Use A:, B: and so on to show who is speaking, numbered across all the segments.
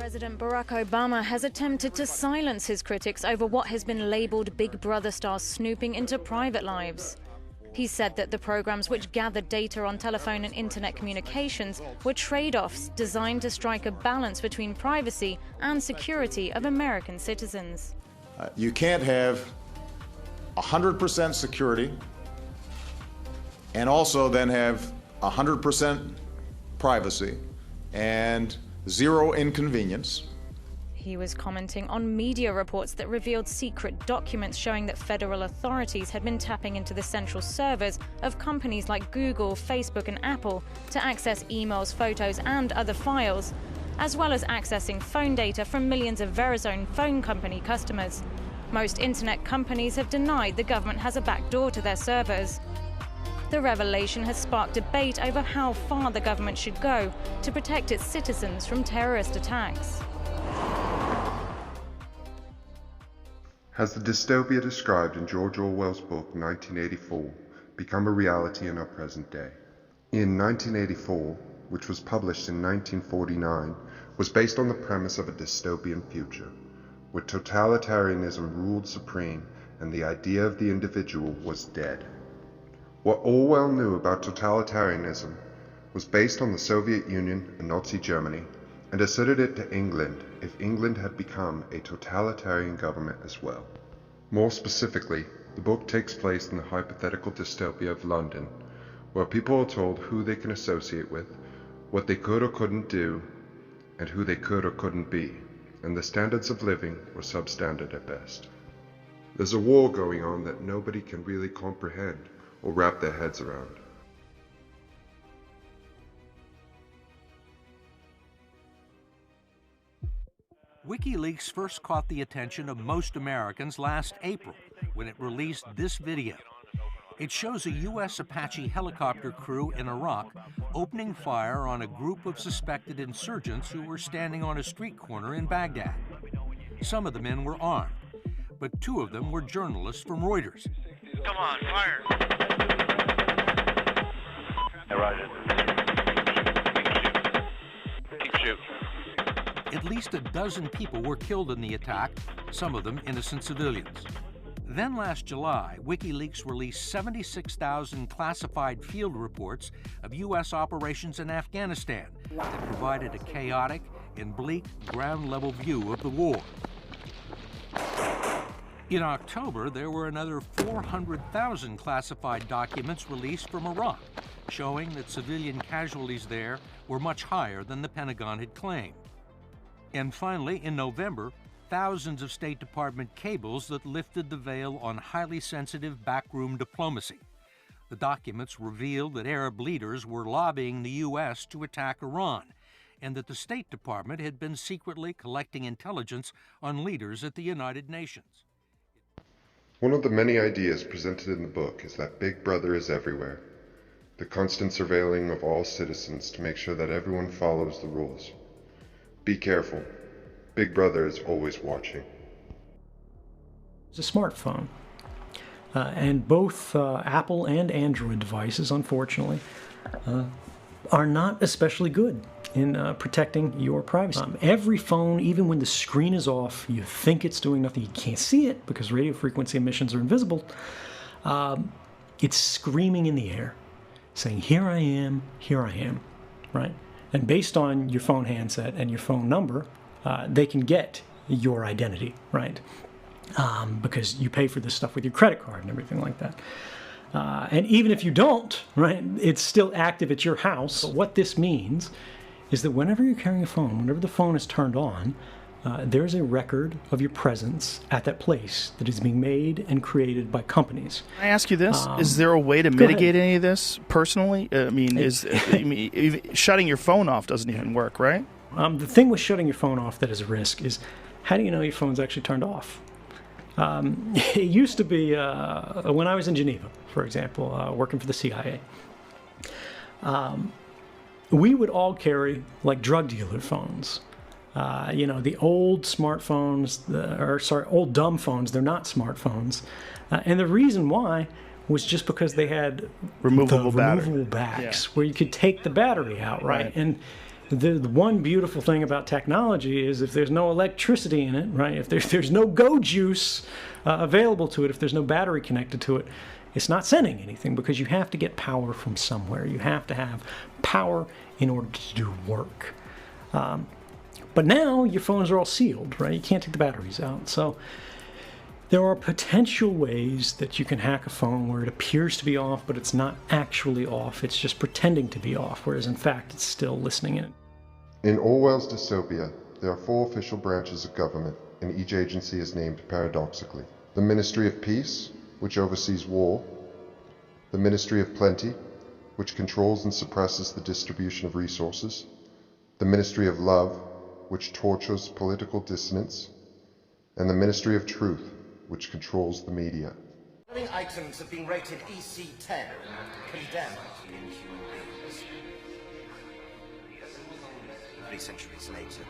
A: President Barack Obama has attempted to silence his critics over what has been labeled Big Brother stars snooping into private lives. He said that the programs which gathered data on telephone and internet communications were trade-offs designed to strike a balance between privacy and security of American citizens.
B: You can't have 100% security and also then have 100% privacy and zero inconvenience.
A: He was commenting on media reports that revealed secret documents showing that federal authorities had been tapping into the central servers of companies like Google, Facebook, and Apple to access emails, photos, and other files, as well as accessing phone data from millions of Verizon phone company customers. Most internet companies have denied the government has a backdoor to their servers. The revelation has sparked debate over how far the government should go to protect its citizens from terrorist attacks.
C: Has the dystopia described in George Orwell's book 1984 become a reality in our present day? In 1984, which was published in 1949, was based on the premise of a dystopian future, where totalitarianism ruled supreme and the idea of the individual was dead. What Orwell knew about totalitarianism was based on the Soviet Union and Nazi Germany, and asserted it to England if England had become a totalitarian government as well. More specifically, the book takes place in the hypothetical dystopia of London, where people are told who they can associate with, what they could or couldn't do, and who they could or couldn't be, and the standards of living were substandard at best. There's a war going on that nobody can really comprehend or wrap their heads around.
D: WikiLeaks first caught the attention of most Americans last April when it released this video. It shows a U.S. Apache helicopter crew in Iraq opening fire on a group of suspected insurgents who were standing on a street corner in Baghdad. Some of the men were armed, but two of them were journalists from Reuters.
E: Come on, fire! Hey, Roger. Keep shooting.
D: At least a dozen people were killed in the attack, some of them innocent civilians. Then last July, WikiLeaks released 76,000 classified field reports of U.S. operations in Afghanistan that provided a chaotic and bleak ground-level view of the war. In October, there were another 400,000 classified documents released from Iraq, showing that civilian casualties there were much higher than the Pentagon had claimed. And finally, in November, thousands of State Department cables that lifted the veil on highly sensitive backroom diplomacy. The documents revealed that Arab leaders were lobbying the U.S. to attack Iran, and that the State Department had been secretly collecting intelligence on leaders at the United Nations.
C: One of the many ideas presented in the book is that Big Brother is everywhere, the constant surveilling of all citizens to make sure that everyone follows the rules. Be careful. Big Brother is always watching.
F: It's a smartphone. And both Apple and Android devices, unfortunately, are not especially good in protecting your privacy. Every phone, even when the screen is off, you think it's doing nothing, you can't see it because radio frequency emissions are invisible. It's screaming in the air, saying, here I am, right? And based on your phone handset and your phone number, they can get your identity, right? Because you pay for this stuff with your credit card and everything like that. And even if you don't, right, it's still active at your house. But what this means is that whenever you're carrying a phone, whenever the phone is turned on, there's a record of your presence at that place that is being made and created by companies.
G: Can I ask you this? Is there a way to mitigate any of this personally? I mean, shutting your phone off doesn't even work, right?
F: The thing with shutting your phone off that is a risk is, how do you know your phone's actually turned off? It used to be, when I was in Geneva, for example, working for the CIA, we would all carry like drug dealer phones. The old smartphones, old dumb phones, they're not smartphones. And the reason why was just because they had
G: removable
F: backs where you could take the battery out, right? And the one beautiful thing about technology is if there's no electricity in it, right? If there's no go juice available to it, if there's no battery connected to it, it's not sending anything because you have to get power from somewhere. You have to have power in order to do work. But now your phones are all sealed, right? You can't take the batteries out. So there are potential ways that you can hack a phone where it appears to be off, but it's not actually off. It's just pretending to be off, whereas in fact it's still listening in.
C: In Orwell's Dystopia, there are 4 official branches of government, and each agency is named paradoxically. The Ministry of Peace, which oversees war. The Ministry of Plenty, which controls and suppresses the distribution of resources. The Ministry of Love, which tortures political dissidents. And the Ministry of Truth, which controls the media.
H: Following items have been rated EC10. Condemned. 3 centuries later,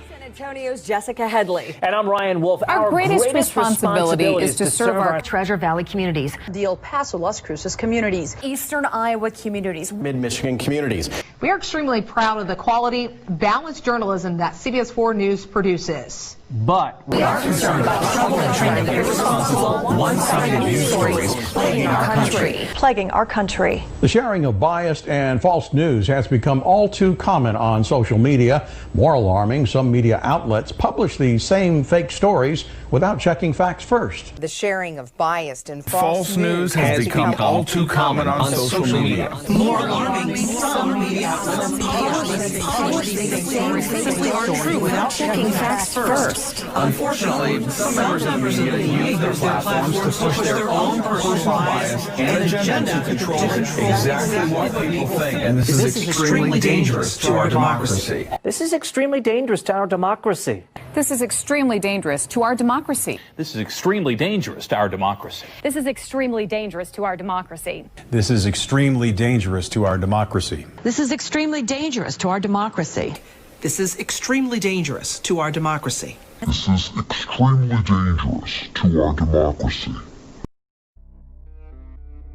I: San Antonio's Jessica Headley.
J: And I'm Ryan Wolf.
K: Our greatest responsibility is to serve our
I: Treasure Valley communities.
K: the El Paso, Las Cruces communities.
I: Eastern Iowa communities.
J: Mid-Michigan communities.
K: We are extremely proud of the quality, balanced journalism that CBS 4 News produces.
J: But we are concerned about troubling and irresponsible, one-sided news stories plaguing our country.
I: Plaguing our country.
L: The sharing of biased and false news has become all too common on social media. More alarming, some media outlets publish these same fake stories without checking facts first.
K: The sharing of biased and
M: false news has become all too common on social media.
K: More alarming, some media outlets publish these stories simply aren't true without checking facts first.
M: Unfortunately, some members of the media use their platforms to push their own personal bias and agenda to control exactly what people think. And this is extremely dangerous to our democracy.
J: this is extremely dangerous to our democracy.
K: This is extremely dangerous to our democracy.
M: This is extremely dangerous to our democracy.
K: This is extremely dangerous to our democracy.
L: This is extremely dangerous to our democracy.
K: This is extremely dangerous to our democracy.
N: This is extremely dangerous to our democracy.
C: This is extremely dangerous to our democracy.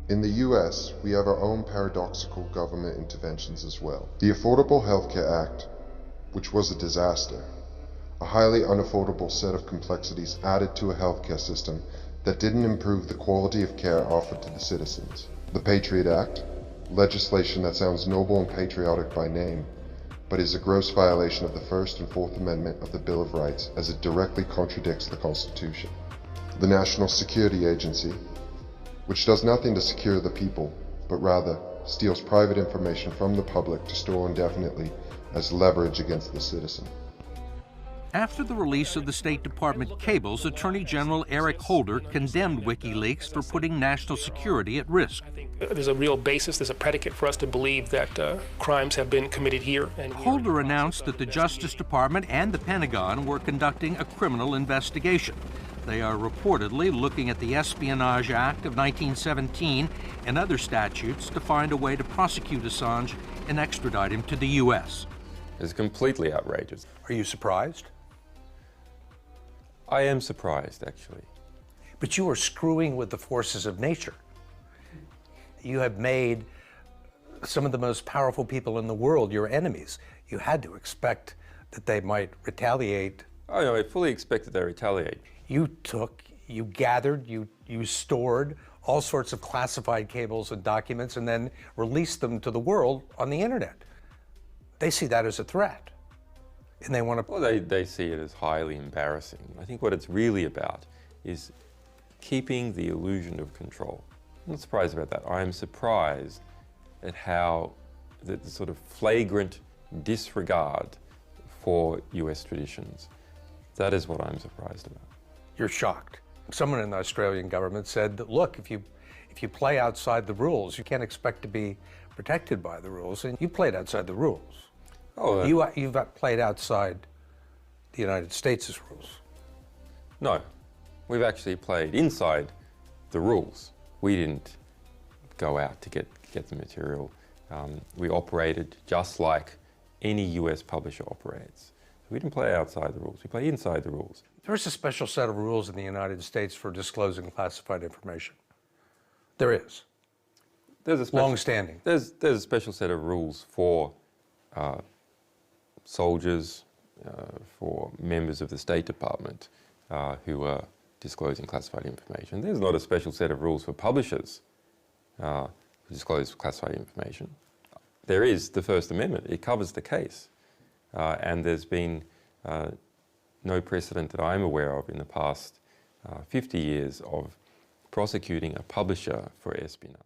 C: In the US, we have our own paradoxical government interventions as well. The Affordable Health Care Act, which was a disaster, a highly unaffordable set of complexities added to a healthcare system that didn't improve the quality of care offered to the citizens. The Patriot Act, legislation that sounds noble and patriotic by name, but is a gross violation of the First and Fourth Amendment of the Bill of Rights as it directly contradicts the Constitution. The National Security Agency, which does nothing to secure the people, but rather steals private information from the public to store indefinitely as leverage against the citizen.
D: After the release of the State Department cables, Attorney General Eric Holder condemned WikiLeaks for putting national security at risk.
O: There's a real basis, there's a predicate for us to believe that crimes have been committed here. And
D: Holder announced that the Justice Department and the Pentagon were conducting a criminal investigation. They are reportedly looking at the Espionage Act of 1917 and other statutes to find a way to prosecute Assange and extradite him to the U.S.
P: It's completely outrageous.
Q: Are you surprised?
P: I am surprised, actually.
Q: But you are screwing with the forces of nature. You have made some of the most powerful people in the world your enemies. You had to expect that they might retaliate.
P: Oh, no, I fully expected they retaliate.
Q: You gathered, you stored all sorts of classified cables and documents and then released them to the world on the internet. They see that as a threat. And they want to...
P: Well, they see it as highly embarrassing. I think what it's really about is keeping the illusion of control. I'm not surprised about that. I'm surprised at how the sort of flagrant disregard for US traditions. That is what I'm surprised about.
Q: You're shocked. Someone in the Australian government said that, look, if you play outside the rules, you can't expect to be protected by the rules, and you played outside the rules.
P: Oh,
Q: you've played outside the United States' rules.
P: No, we've actually played inside the rules. We didn't go out to get the material. We operated just like any US publisher operates. We didn't play outside the rules, we play inside the rules.
Q: There's a special set of rules in the United States for disclosing classified information. There is.
P: There's a special,
Q: long-standing.
P: There's a special set of rules for soldiers, for members of the State Department who are disclosing classified information. There's not a special set of rules for publishers who disclose classified information. There is the First Amendment. It covers the case. And there's been no precedent that I'm aware of in the past 50 years of prosecuting a publisher for espionage.